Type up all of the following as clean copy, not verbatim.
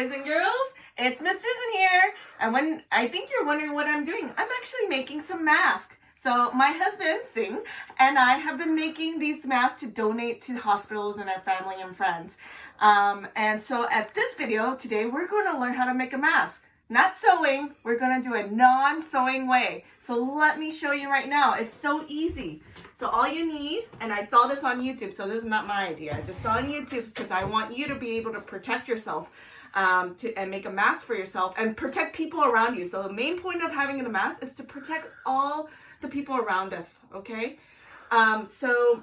boys and girls. It's Miss Susan here. And when I think you're wondering what I'm doing, I'm actually making some masks. So my husband, Singh, and I have been making these masks to donate to hospitals and our family and friends. And so at this video today, we're going to learn how to make a mask. Not sewing, we're going to do a non-sewing way. So let me show you right now. It's so easy. So all you need, and I saw this on YouTube, so this is not my idea. I just saw on YouTube because I want you to be able to protect yourself and make a mask for yourself and protect people around you. So the main point of having a mask is to protect all the people around us, okay? So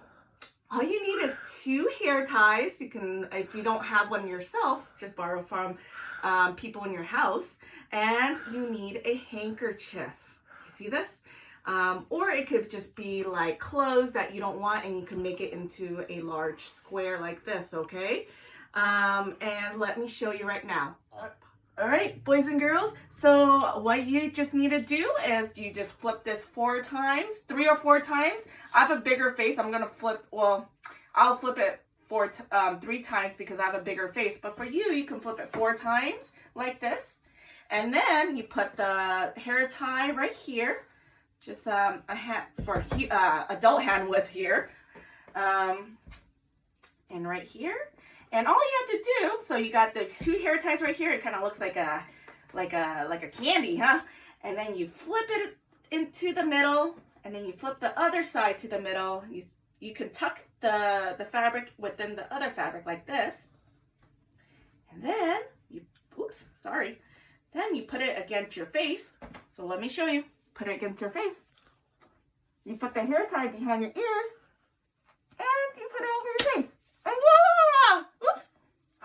all you need is 2 hair ties. You can, if you don't have one yourself, just borrow from people in your house. And you need a handkerchief. You see this? Or it could just be like clothes that you don't want, and you can make it into a large square like this, okay? And let me show you right now. All right, boys and girls, so what you just need to do is you just flip this 4 times, 3 or 4 times. I have a bigger face. I'm gonna flip, well, I'll flip it 3 times because I have a bigger face. But for you, you can flip it 4 times like this. And then you put the hair tie right here. Just a hand for adult hand width here. And right here. And all you have to do, so you got the 2 hair ties right here. It kind of looks like a candy, huh? And then you flip it into the middle, and then you flip the other side to the middle. You can tuck the fabric within the other fabric like this. And then then you put it against your face. So let me show you. Put it against your face. You put the hair tie behind your ears, and you put it over your face. And voila! Oops!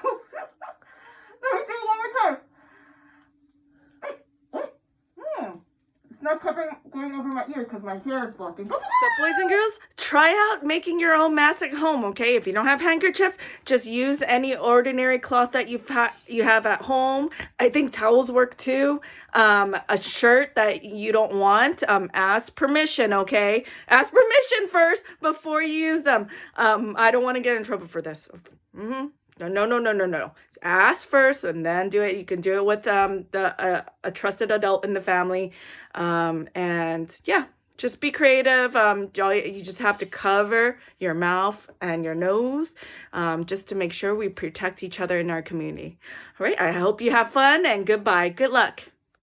Let me do it one more time. It's not going over my ear because my hair is blocking. So boys and girls, try out making your own mask at home, okay? If you don't have handkerchief, just use any ordinary cloth that you have at home. I think towels work too. A shirt that you don't want, ask permission, okay? Ask permission first before you use them. I don't want to get in trouble for this. No. Ask first and then do it. You can do it with a trusted adult in the family. And yeah, just be creative. You just have to cover your mouth and your nose just to make sure we protect each other in our community. All right, I hope you have fun, and goodbye. Good luck.